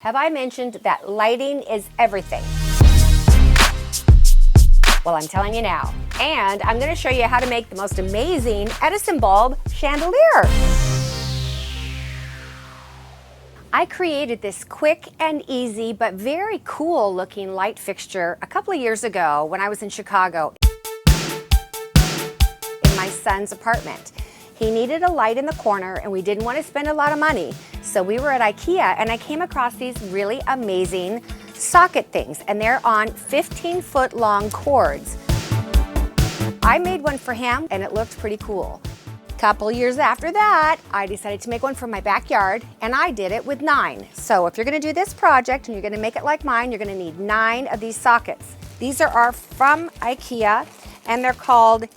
Have I mentioned that lighting is everything? Well, I'm telling you now. And I'm going to show you how to make the most amazing Edison Bulb chandelier. I created this quick and easy but very cool looking light fixture a couple of years ago when I was in Chicago in my son's apartment. He needed a light in the corner and we didn't want to spend a lot of money. So we were at IKEA and I came across these really amazing socket things, and they're on 15-foot long cords. I made one for him and it looked pretty cool. A couple years after that, I decided to make one for my backyard, and I did it with 9. So if you're going to do this project and you're going to make it like mine, you're going to need 9 of these sockets. These are from IKEA and they're called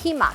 HEMA.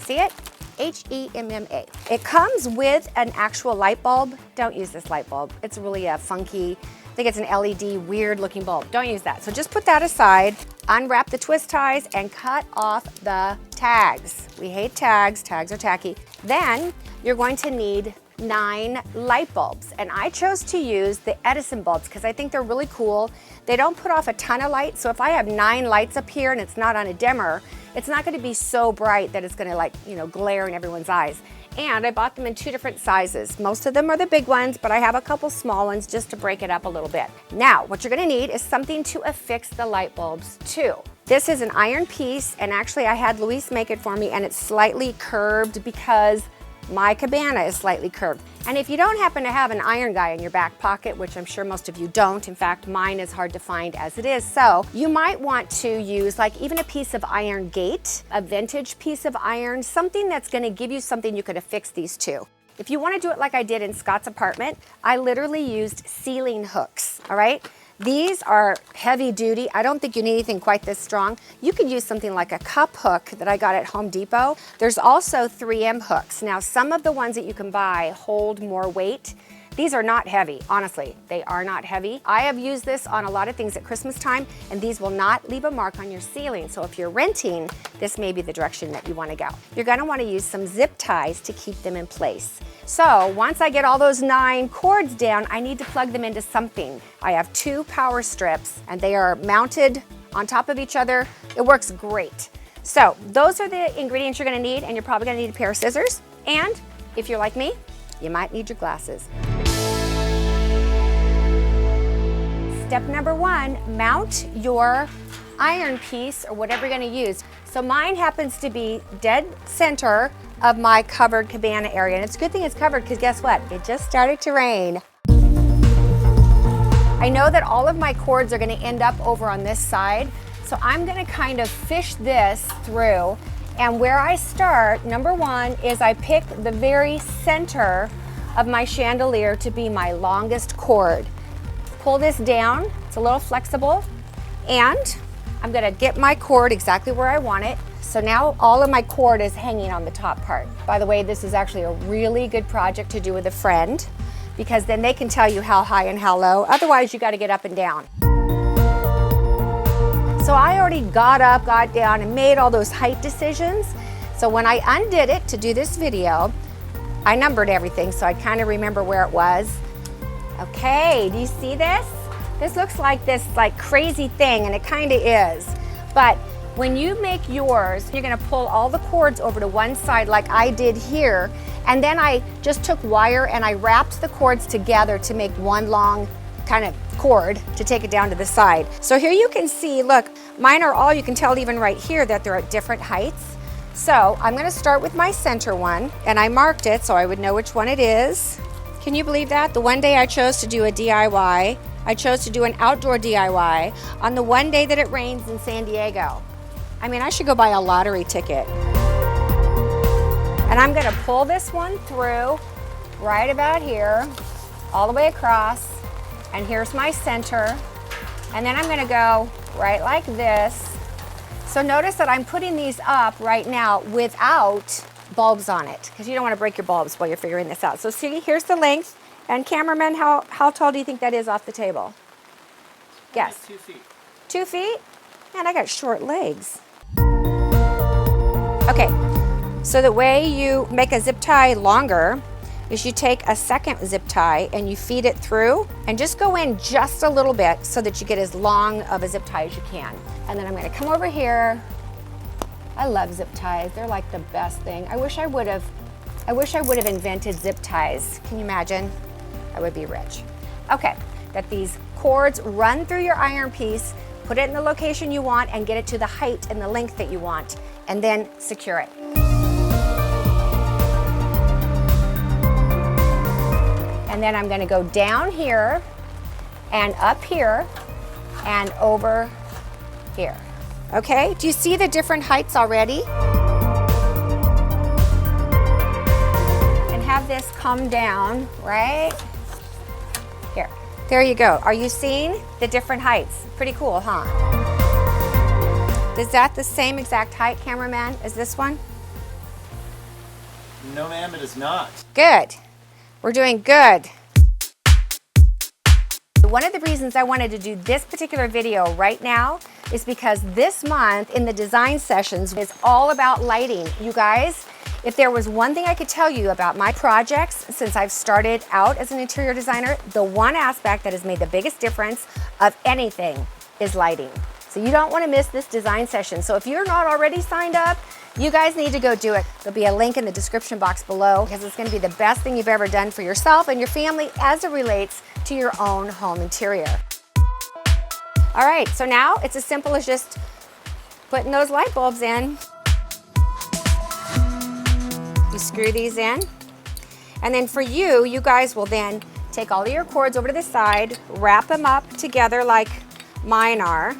See it? H-E-M-M-A. It comes with an actual light bulb. Don't use this light bulb. It's really a funky, I think it's an LED weird looking bulb. Don't use that. So just put that aside, unwrap the twist ties and cut off the tags. We hate tags. Tags are tacky. Then you're going to need 9 light bulbs, and I chose to use the Edison bulbs because I think they're really cool. They don't put off a ton of light, so if I have 9 lights up here and it's not on a dimmer, it's not going to be so bright that it's going to glare in everyone's eyes. And I bought them in 2 different sizes. Most of them are the big ones, but I have a couple small ones just to break it up a little bit. Now, what you're going to need is something to affix the light bulbs to. This is an iron piece, and actually I had Luis make it for me, and it's slightly curved because my cabana is slightly curved. And if you don't happen to have an iron guy in your back pocket, which I'm sure most of you don't, in fact, mine is hard to find as it is, so you might want to use like even a piece of iron gate, a vintage piece of iron, something that's going to give you something you could affix these to. If you want to do it like I did in Scott's apartment, I literally used ceiling hooks, all right? These are heavy duty. I don't think you need anything quite this strong. You could use something like a cup hook that I got at Home Depot. There's also 3M hooks. Now, some of the ones that you can buy hold more weight. These are not heavy, honestly. They are not heavy. I have used this on a lot of things at Christmas time, and these will not leave a mark on your ceiling. So if you're renting, this may be the direction that you want to go. You're going to want to use some zip ties to keep them in place. So once I get all those 9 cords down, I need to plug them into something. I have 2 power strips, and they are mounted on top of each other. It works great. So those are the ingredients you're going to need, and you're probably going to need a pair of scissors. And if you're like me, you might need your glasses. Step number 1, mount your iron piece or whatever you're going to use. So mine happens to be dead center of my covered cabana area. And it's a good thing it's covered because guess what? It just started to rain. I know that all of my cords are going to end up over on this side. So I'm going to kind of fish this through. And where I start, number 1, is I pick the very center of my chandelier to be my longest cord. Pull this down, it's a little flexible, and I'm gonna get my cord exactly where I want it. So now all of my cord is hanging on the top part. By the way, this is actually a really good project to do with a friend because then they can tell you how high and how low. Otherwise, you gotta get up and down. So I already got up, got down, and made all those height decisions. So when I undid it to do this video, I numbered everything so I kind of remember where it was. Okay, do you see this? This looks like this crazy thing, and it kind of is. But when you make yours, you're gonna pull all the cords over to one side like I did here, and then I just took wire and I wrapped the cords together to make one long kind of cord to take it down to the side. So here you can see, look, mine are all, you can tell even right here that they're at different heights. So I'm gonna start with my center one, and I marked it so I would know which one it is. Can you believe that? The one day I chose to do a DIY, I chose to do an outdoor DIY on the one day that it rains in San Diego. I mean, I should go buy a lottery ticket. And I'm gonna pull this one through right about here, all the way across, and here's my center. And then I'm gonna go right like this. So notice that I'm putting these up right now without bulbs on it because you don't want to break your bulbs while you're figuring this out. So see, here's the length. And cameraman, how tall do you think that is off the table? Guess. 2 feet. 2 feet? Man, I got short legs. Okay, so the way you make a zip tie longer is you take a second zip tie and you feed it through and just go in just a little bit so that you get as long of a zip tie as you can. And then I'm gonna come over here. I love zip ties. They're like the best thing. I wish I would have invented zip ties. Can you imagine? I would be rich. Okay, that these cords run through your iron piece, put it in the location you want and get it to the height and the length that you want, and then secure it. And then I'm gonna go down here and up here and over here. Okay, do you see the different heights already? And have this come down, right? Here, there you go. Are you seeing the different heights? Pretty cool, huh? Is that the same exact height, cameraman, as this one? No, ma'am, it is not. Good. We're doing good. One of the reasons I wanted to do this particular video right now is because this month in the design sessions is all about lighting. You guys, if there was one thing I could tell you about my projects since I've started out as an interior designer, the one aspect that has made the biggest difference of anything is lighting. So you don't want to miss this design session. So if you're not already signed up, you guys need to go do it. There'll be a link in the description box below because it's going to be the best thing you've ever done for yourself and your family as it relates to your own home interior. All right, so now it's as simple as just putting those light bulbs in. You screw these in. And then for you, you guys will then take all of your cords over to the side, wrap them up together like mine are,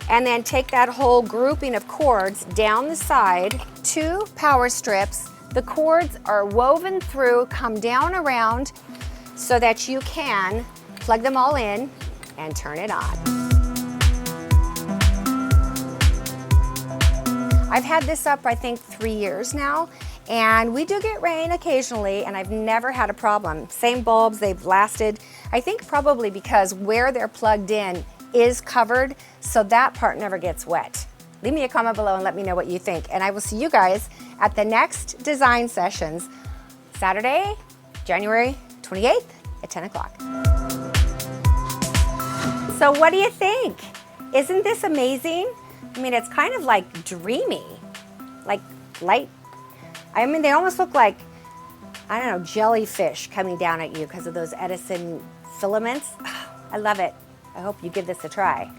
and then take that whole grouping of cords down the side, 2 power strips. The cords are woven through, come down around so that you can plug them all in and turn it on. I've had this up, I think, 3 years now, and we do get rain occasionally, and I've never had a problem. Same bulbs, they've lasted, I think probably because where they're plugged in is covered, so that part never gets wet. Leave me a comment below and let me know what you think. And I will see you guys at the next design sessions, Saturday, January 28th at 10 o'clock. So what do you think? Isn't this amazing? I mean, it's kind of like dreamy, like light. I mean, they almost look like, I don't know, jellyfish coming down at you because of those Edison filaments. I love it. I hope you give this a try.